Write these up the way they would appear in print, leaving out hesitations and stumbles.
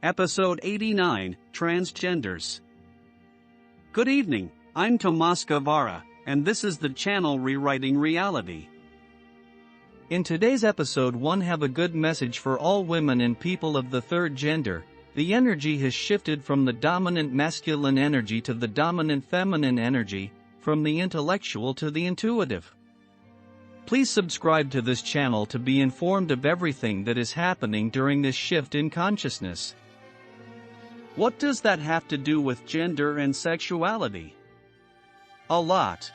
Episode 89, Transgenders. Good evening, I'm Tomas Guevara, and this is the channel Rewriting Reality. In today's episode, one have a good message for all women and people of the third gender. The energy has shifted from the dominant masculine energy to the dominant feminine energy, from the intellectual to the intuitive. Please subscribe to this channel to be informed of everything that is happening during this shift in consciousness. What does that have to do with gender and sexuality? A lot.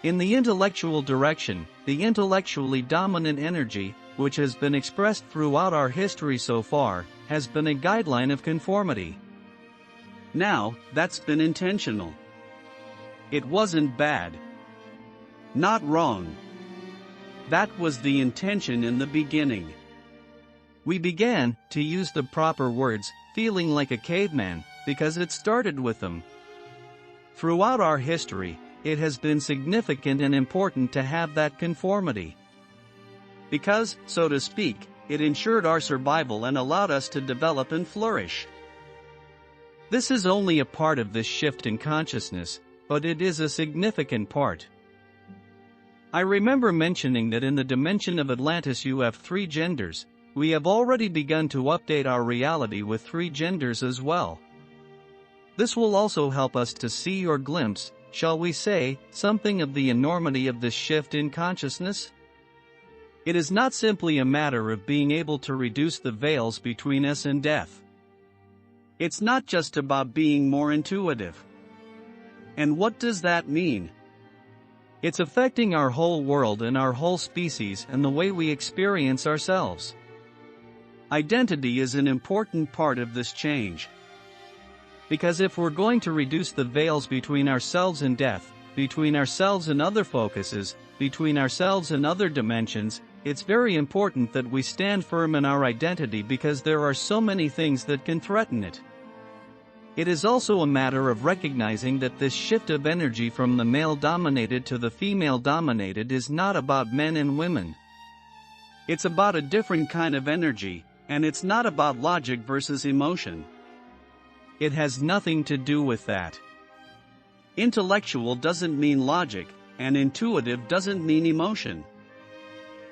In the intellectual direction, the intellectually dominant energy, which has been expressed throughout our history so far, has been a guideline of conformity. Now, that's been intentional. It wasn't bad. Not wrong. That was the intention in the beginning. We began, to use the proper words, feeling like a caveman, because it started with them. Throughout our history, it has been significant and important to have that conformity. Because, so to speak, it ensured our survival and allowed us to develop and flourish. This is only a part of this shift in consciousness, but it is a significant part. I remember mentioning that in the dimension of Atlantis you have three genders. We have already begun to update our reality with three genders as well. This will also help us to see or glimpse, shall we say, something of the enormity of this shift in consciousness. It is not simply a matter of being able to reduce the veils between us and death. It's not just about being more intuitive. And what does that mean? It's affecting our whole world and our whole species and the way we experience ourselves. Identity is an important part of this change. Because if we're going to reduce the veils between ourselves and death, between ourselves and other focuses, between ourselves and other dimensions, it's very important that we stand firm in our identity because there are so many things that can threaten it. It is also a matter of recognizing that this shift of energy from the male-dominated to the female-dominated is not about men and women. It's about a different kind of energy, and it's not about logic versus emotion. It has nothing to do with that. Intellectual doesn't mean logic, and intuitive doesn't mean emotion.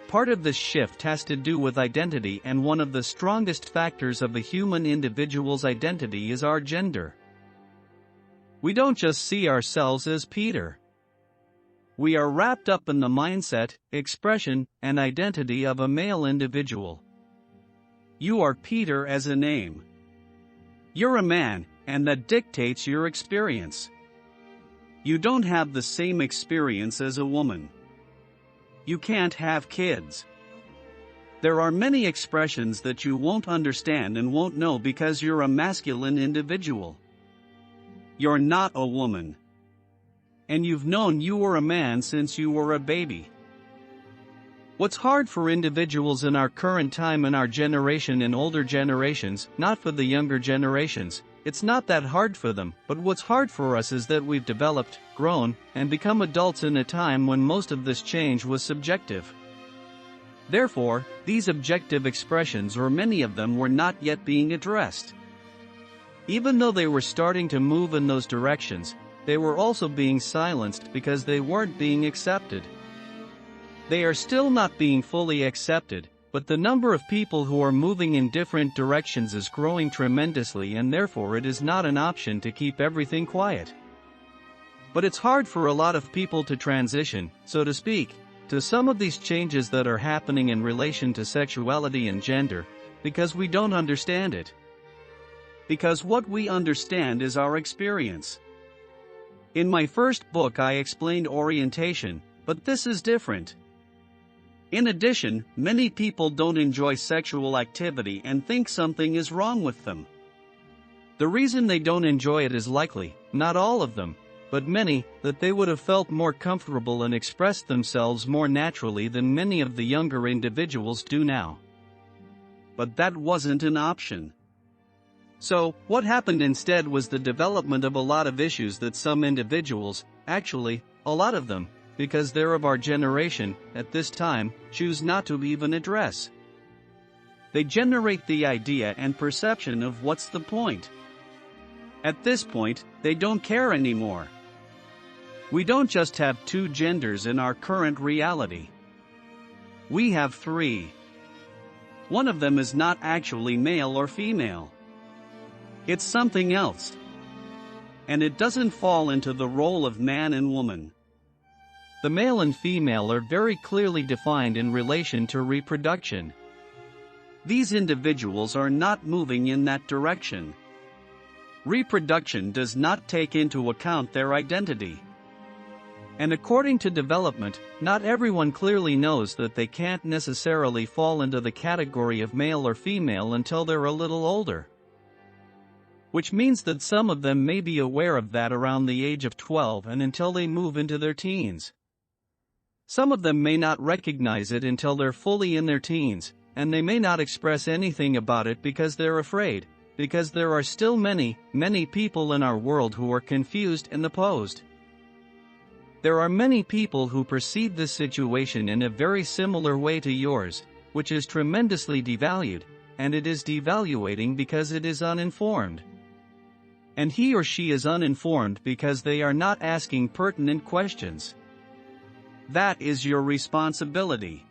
Part of this shift has to do with identity, and one of the strongest factors of a human individual's identity is our gender. We don't just see ourselves as Peter. We are wrapped up in the mindset, expression, and identity of a male individual. You are Peter as a name. You're a man, and that dictates your experience. You don't have the same experience as a woman. You can't have kids. There are many expressions that you won't understand and won't know because you're a masculine individual. You're not a woman. And you've known you were a man since you were a baby. What's hard for individuals in our current time and our generation and older generations, not for the younger generations, it's not that hard for them, but what's hard for us is that we've developed, grown, and become adults in a time when most of this change was subjective. Therefore, these objective expressions, or many of them, were not yet being addressed. Even though they were starting to move in those directions, they were also being silenced because they weren't being accepted. They are still not being fully accepted, but the number of people who are moving in different directions is growing tremendously, and therefore it is not an option to keep everything quiet. But it's hard for a lot of people to transition, so to speak, to some of these changes that are happening in relation to sexuality and gender, because we don't understand it. Because what we understand is our experience. In my first book I explained orientation, but this is different. In addition, many people don't enjoy sexual activity and think something is wrong with them. The reason they don't enjoy it is likely, not all of them, but many, that they would have felt more comfortable and expressed themselves more naturally than many of the younger individuals do now. But that wasn't an option. So, what happened instead was the development of a lot of issues that some individuals, actually, a lot of them, because they're of our generation, at this time, choose not to even address. They generate the idea and perception of what's the point. At this point, they don't care anymore. We don't just have two genders in our current reality. We have three. One of them is not actually male or female. It's something else. And it doesn't fall into the role of man and woman. The male and female are very clearly defined in relation to reproduction. These individuals are not moving in that direction. Reproduction does not take into account their identity. And according to development, not everyone clearly knows that they can't necessarily fall into the category of male or female until they're a little older. Which means that some of them may be aware of that around the age of 12 and until they move into their teens. Some of them may not recognize it until they're fully in their teens, and they may not express anything about it because they're afraid, because there are still many people in our world who are confused and opposed. There are many people who perceive this situation in a very similar way to yours, which is tremendously devalued, and it is devaluating because it is uninformed. And he or she is uninformed because they are not asking pertinent questions. That is your responsibility.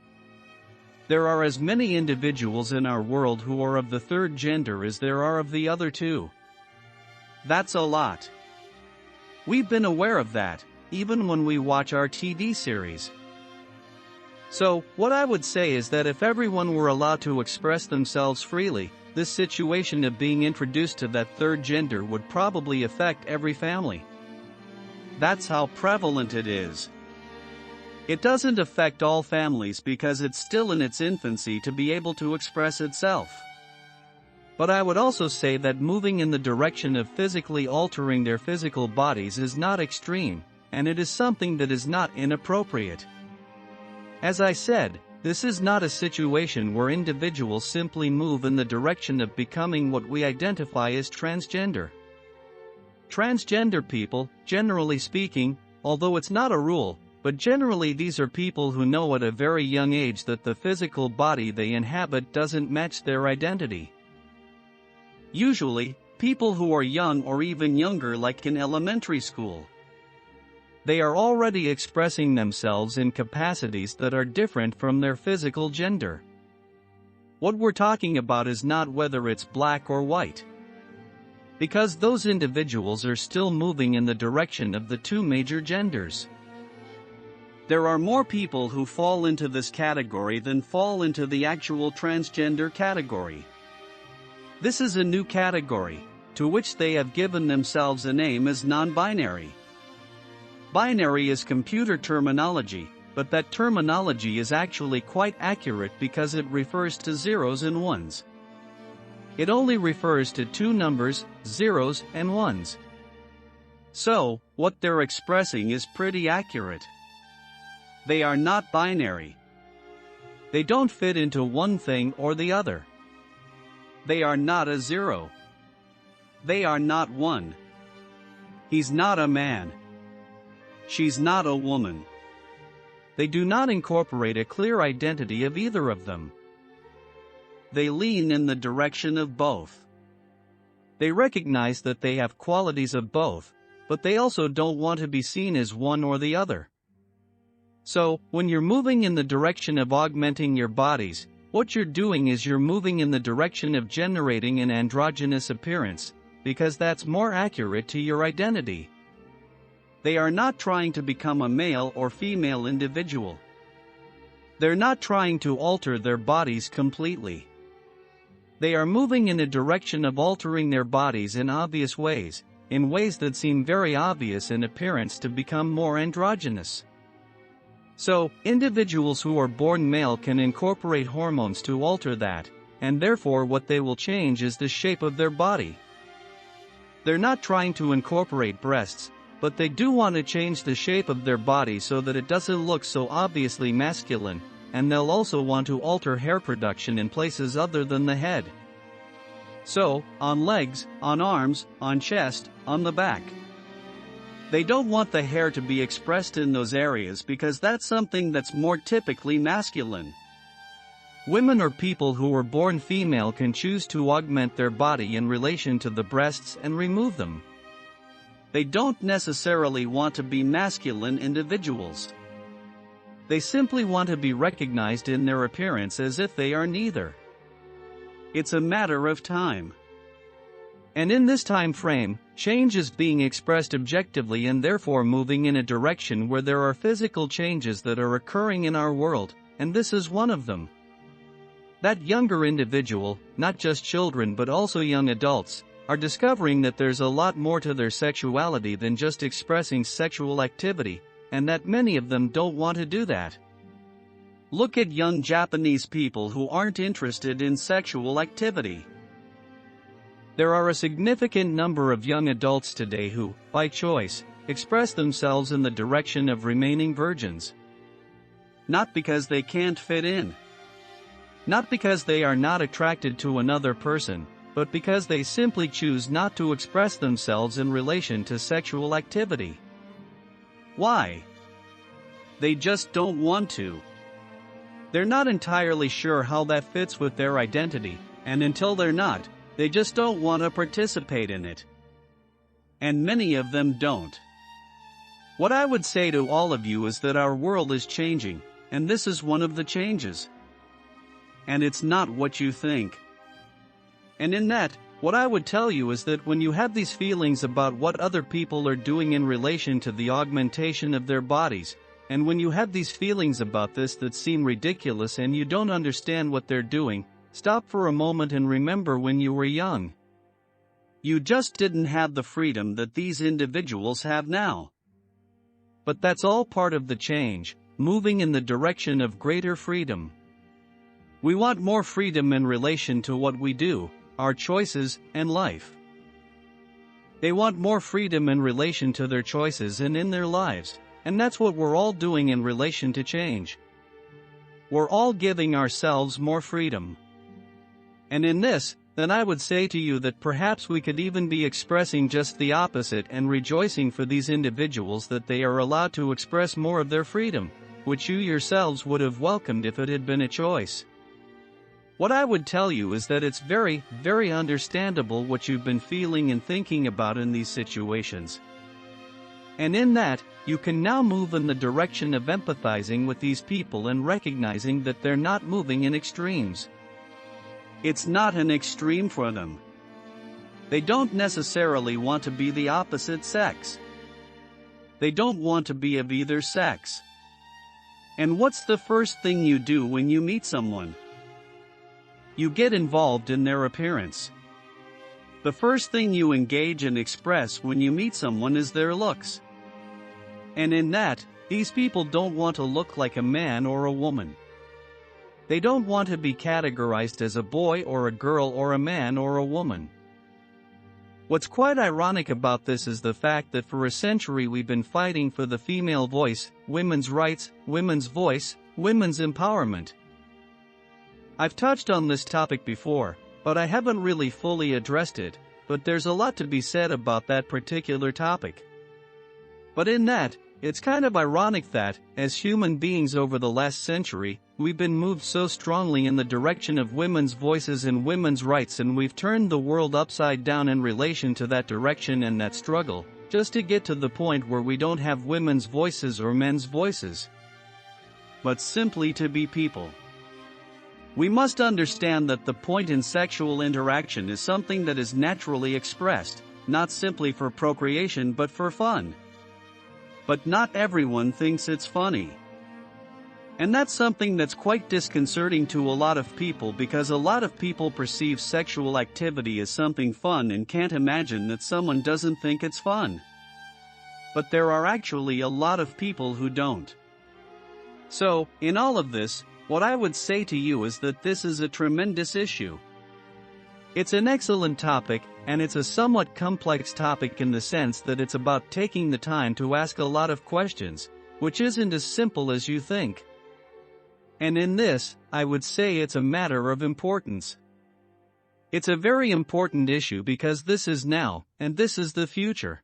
There are as many individuals in our world who are of the third gender as there are of the other two. That's a lot. We've been aware of that, even when we watch our TV series. So, what I would say is that if everyone were allowed to express themselves freely, this situation of being introduced to that third gender would probably affect every family. That's how prevalent it is. It doesn't affect all families because it's still in its infancy to be able to express itself. But I would also say that moving in the direction of physically altering their physical bodies is not extreme, and it is something that is not inappropriate. As I said, this is not a situation where individuals simply move in the direction of becoming what we identify as transgender. Transgender people, generally speaking, although it's not a rule, but generally these are people who know at a very young age that the physical body they inhabit doesn't match their identity. Usually, people who are young or even younger, like in elementary school. They are already expressing themselves in capacities that are different from their physical gender. What we're talking about is not whether it's black or white. Because those individuals are still moving in the direction of the two major genders. There are more people who fall into this category than fall into the actual transgender category. This is a new category, to which they have given themselves a name as non-binary. Binary is computer terminology, but that terminology is actually quite accurate because it refers to zeros and ones. It only refers to two numbers, zeros and ones. So, what they're expressing is pretty accurate. They are not binary. They don't fit into one thing or the other. They are not a zero. They are not one. He's not a man. She's not a woman. They do not incorporate a clear identity of either of them. They lean in the direction of both. They recognize that they have qualities of both, but they also don't want to be seen as one or the other. So, when you're moving in the direction of augmenting your bodies, what you're doing is you're moving in the direction of generating an androgynous appearance, because that's more accurate to your identity. They are not trying to become a male or female individual. They're not trying to alter their bodies completely. They are moving in a direction of altering their bodies in obvious ways, in ways that seem very obvious in appearance to become more androgynous. So, individuals who are born male can incorporate hormones to alter that, and therefore what they will change is the shape of their body. They're not trying to incorporate breasts, but they do want to change the shape of their body so that it doesn't look so obviously masculine, and they'll also want to alter hair production in places other than the head. So, on legs, on arms, on chest, on the back. They don't want the hair to be expressed in those areas because that's something that's more typically masculine. Women or people who were born female can choose to augment their body in relation to the breasts and remove them. They don't necessarily want to be masculine individuals. They simply want to be recognized in their appearance as if they are neither. It's a matter of time. And in this time frame, change is being expressed objectively and therefore moving in a direction where there are physical changes that are occurring in our world, and this is one of them. That younger individual, not just children but also young adults, are discovering that there's a lot more to their sexuality than just expressing sexual activity, and that many of them don't want to do that. Look at young Japanese people who aren't interested in sexual activity. There are a significant number of young adults today who, by choice, express themselves in the direction of remaining virgins. Not because they can't fit in. Not because they are not attracted to another person, but because they simply choose not to express themselves in relation to sexual activity. Why? They just don't want to. They're not entirely sure how that fits with their identity, and until they're not, they just don't want to participate in it. And many of them don't. What I would say to all of you is that our world is changing, and this is one of the changes. And it's not what you think. And in that, what I would tell you is that when you have these feelings about what other people are doing in relation to the augmentation of their bodies, and when you have these feelings about this that seem ridiculous and you don't understand what they're doing, stop for a moment and remember when you were young. You just didn't have the freedom that these individuals have now. But that's all part of the change, moving in the direction of greater freedom. We want more freedom in relation to what we do, our choices, and life. They want more freedom in relation to their choices and in their lives, and that's what we're all doing in relation to change. We're all giving ourselves more freedom. And in this, then I would say to you that perhaps we could even be expressing just the opposite and rejoicing for these individuals that they are allowed to express more of their freedom, which you yourselves would have welcomed if it had been a choice. What I would tell you is that it's very, very understandable what you've been feeling and thinking about in these situations. And in that, you can now move in the direction of empathizing with these people and recognizing that they're not moving in extremes. It's not an extreme for them. They don't necessarily want to be the opposite sex. They don't want to be of either sex. And what's the first thing you do when you meet someone? You get involved in their appearance. The first thing you engage and express when you meet someone is their looks. And in that, these people don't want to look like a man or a woman. They don't want to be categorized as a boy or a girl or a man or a woman. What's quite ironic about this is the fact that for a century we've been fighting for the female voice, women's rights, women's voice, women's empowerment. I've touched on this topic before, but I haven't really fully addressed it, but there's a lot to be said about that particular topic. But in that, it's kind of ironic that, as human beings over the last century, we've been moved so strongly in the direction of women's voices and women's rights, and we've turned the world upside down in relation to that direction and that struggle, just to get to the point where we don't have women's voices or men's voices, but simply to be people. We must understand that the point in sexual interaction is something that is naturally expressed, not simply for procreation but for fun. But not everyone thinks it's funny. And that's something that's quite disconcerting to a lot of people, because a lot of people perceive sexual activity as something fun and can't imagine that someone doesn't think it's fun. But there are actually a lot of people who don't. So, in all of this, what I would say to you is that this is a tremendous issue. It's an excellent topic, and it's a somewhat complex topic in the sense that it's about taking the time to ask a lot of questions, which isn't as simple as you think. And in this, I would say it's a matter of importance. It's a very important issue because this is now, and this is the future.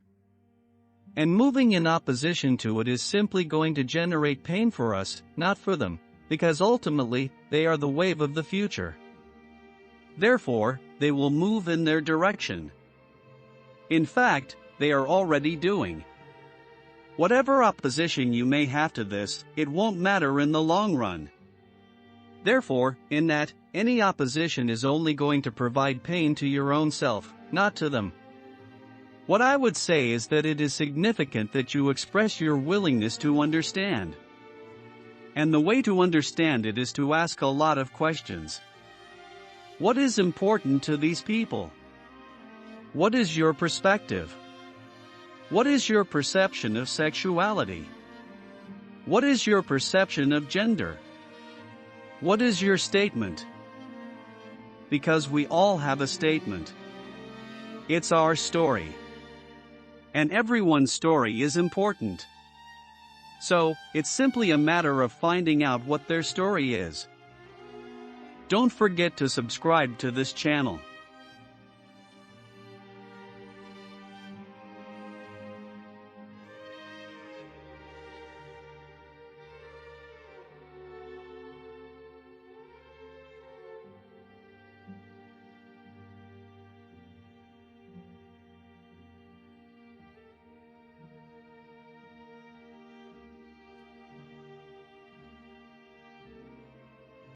And moving in opposition to it is simply going to generate pain for us, not for them. because ultimately, they are the wave of the future. Therefore, they will move in their direction. In fact, they are already doing. Whatever opposition you may have to this, it won't matter in the long run. Therefore, in that, any opposition is only going to provide pain to your own self, not to them. What I would say is that it is significant that you express your willingness to understand. And the way to understand it is to ask a lot of questions. What is important to these people? What is your perspective? What is your perception of sexuality? What is your perception of gender? What is your statement? Because we all have a statement. It's our story. And everyone's story is important. So, it's simply a matter of finding out what their story is. Don't forget to subscribe to this channel.